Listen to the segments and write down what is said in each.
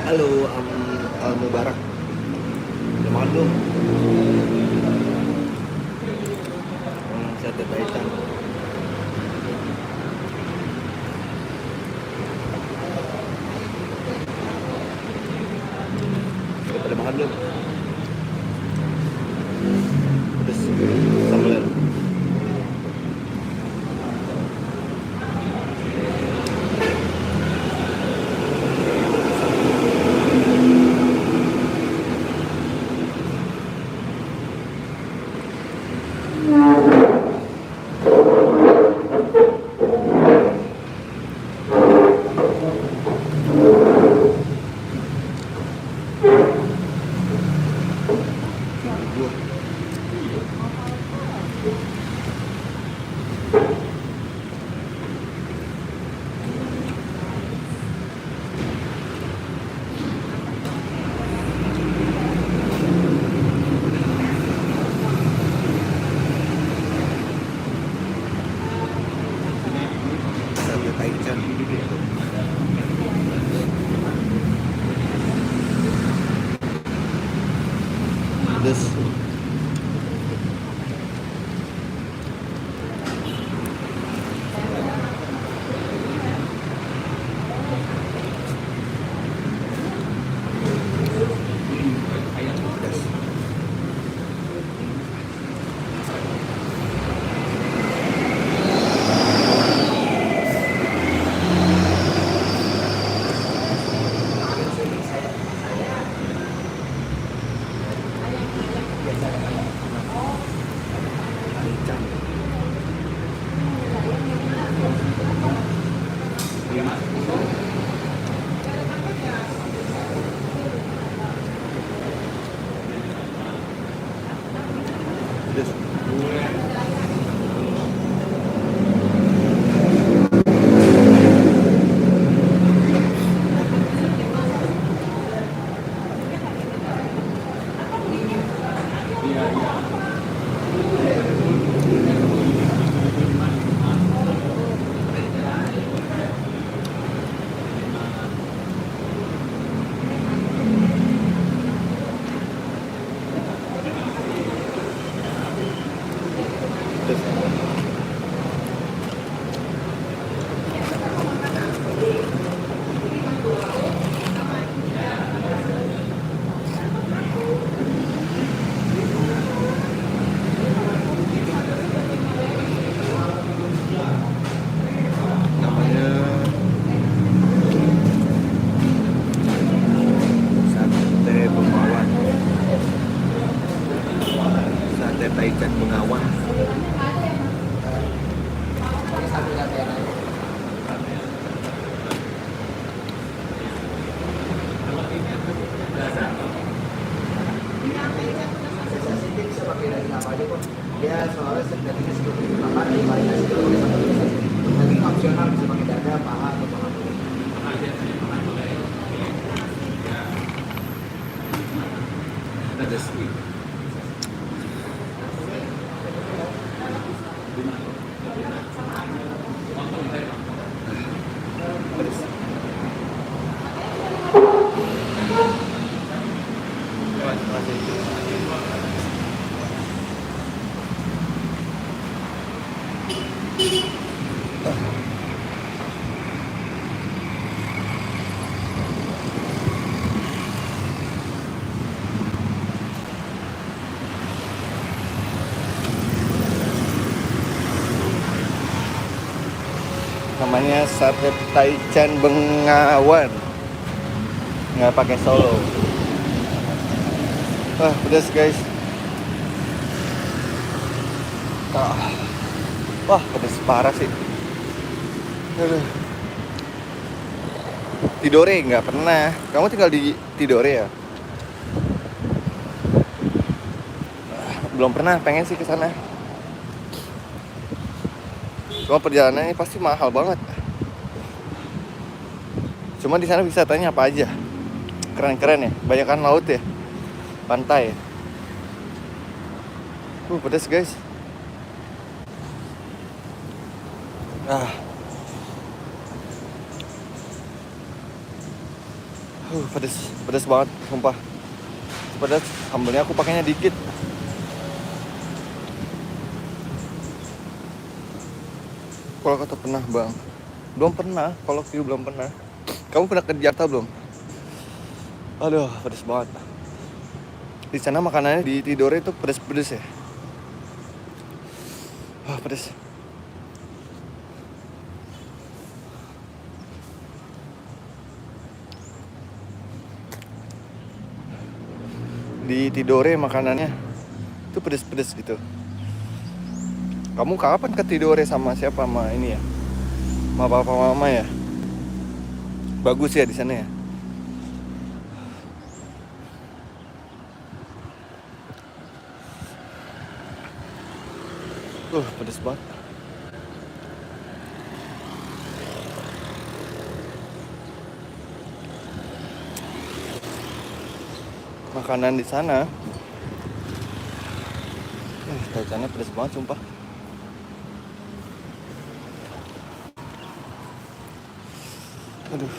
Halo, Mubarak. Udah makan belum? Sate Taichan. Udah pada makan belum? Pedes. Sambal. Sate Taichan. Pedes. Pedas. Taichan. Pedes. Pedes. Namanya sate Bengawan. Sate Taichan Bengawan. Dia soalnya sebenarnya seperti makan di marinasi itu boleh satu pieces. Tapi opsional bisa pakai dada, paha atau paha dulu. Pedes. Pedes. Namanya sate Taichan Bengawan. Nggak pakai solo. Pedas guys. Wah, pedas parah sih. Aduh. Tidore nggak pernah. Kamu tinggal di Tidore ya? Belum pernah, pengen sih ke sana. Cuma perjalanannya pasti mahal banget. Cuma di sana wisatanya apa aja? Keren-keren ya, banyakan laut ya, pantai. Pedas guys. Pedes banget, sumpah. Pedas, sambelnya aku pakainya dikit. Kalau kata pernah bang, belum pernah. Kalau view belum pernah. Kamu pernah ke Jakarta belum? Aduh, pedes banget. Di sana makanannya di Tidore itu pedes-pedes ya. Pedes. Di Tidore makanannya itu pedes-pedes gitu. Kamu kapan ke Tidore sama siapa? Sama ini ya? Sama papa mama ya? Bagus ya di sana ya? Pedes banget. Makanan di sana kacangnya pedes banget sumpah. Aduh.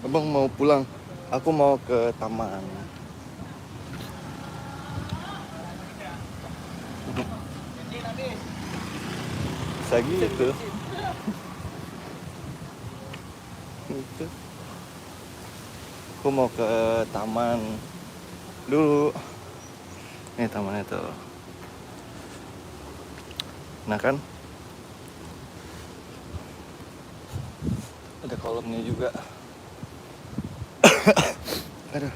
Abang mau pulang. Aku mau ke taman. Bisa gitu. Gitu. Aku mau ke taman dulu. Ini tamannya tuh. Nah kan, ada kolamnya juga. Aduh.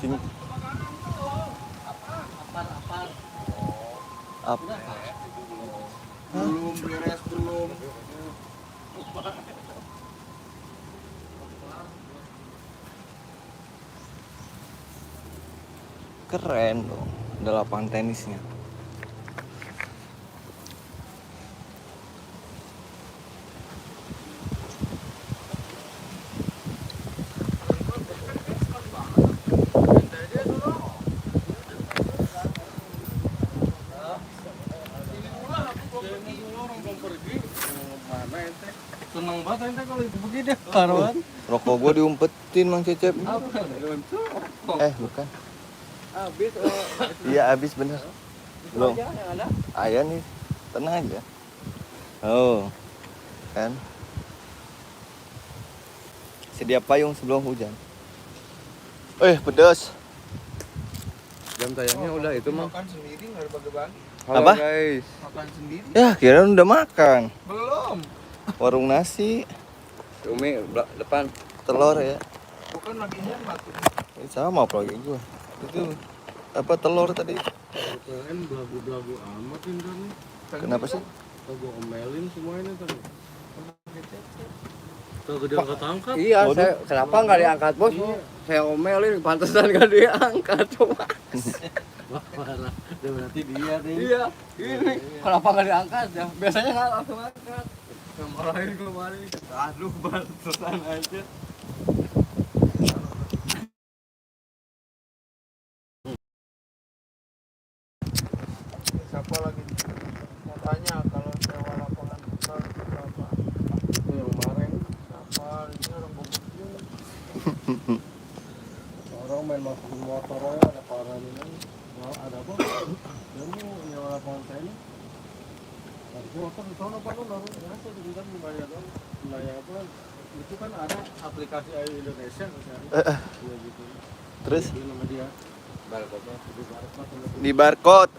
Sini. Apa? Belum beres belum. Keren dong. Ada lapangan tenisnya. Seneng banget ente kalau itu begini karuan. Rokok gua diumpetin Mang Cecep. Bukan. Habis Iya habis bener. Belum. yang ada. Ayah nih, tenang aja. Oh, kan. Sedia payung sebelum hujan. Pedas. Jam tayangnya udah itu mah. Makan sendiri nggak bagi-bagi. Halo Apa? guys. Makan sendiri. Ya, kira udah makan. Belum. Warung nasi, Umi depan. telur ya. Bukan lagi hemat. Sama apalagi gua. Itu apa telur tadi? Keren belagu-belagu amat ini nih. Kenapa sih? Gua omelin semua ini tadi. Tuh gede angkat-angkat. Iya, Waduh. saya kenapa nggak diangkat bos? Saya omelin, pantesan nggak diangkat coba. Wah, parah. Dia berarti dia nih. Iya, ini kenapa nggak diangkat ya? Biasanya nggak langsung angkat. Kemarin aduh pantesan aja. Siapa lagi mau tanya kalau sewa lapangan futsal berapa? Itu yang kemarin Siapa ini orang Bogor juga. orang main masuk motor aja ada parah ini. Wah, ada apa? Dan mau nyewa lapangan tenis. Harusnya motor di sana Pak, naruh biasa di kan bayar dong. Bayar apa? Itu kan ada aplikasi Ayo Indonesia misalnya. Iya gitu. Terus Itu nama dia. Barcode-nya di barcode. di barcode.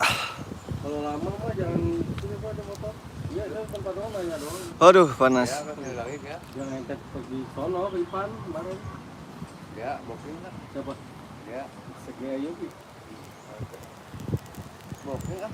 Kalau lama mah jangan sini Pak ada motor. Iya, dia tempat doang nanya doang. Aduh, panas. Yang entek pergi sono ke Ipan kemarin. Ya, booking lah. Siapa? Ya, Seknya Yuki. booking ah.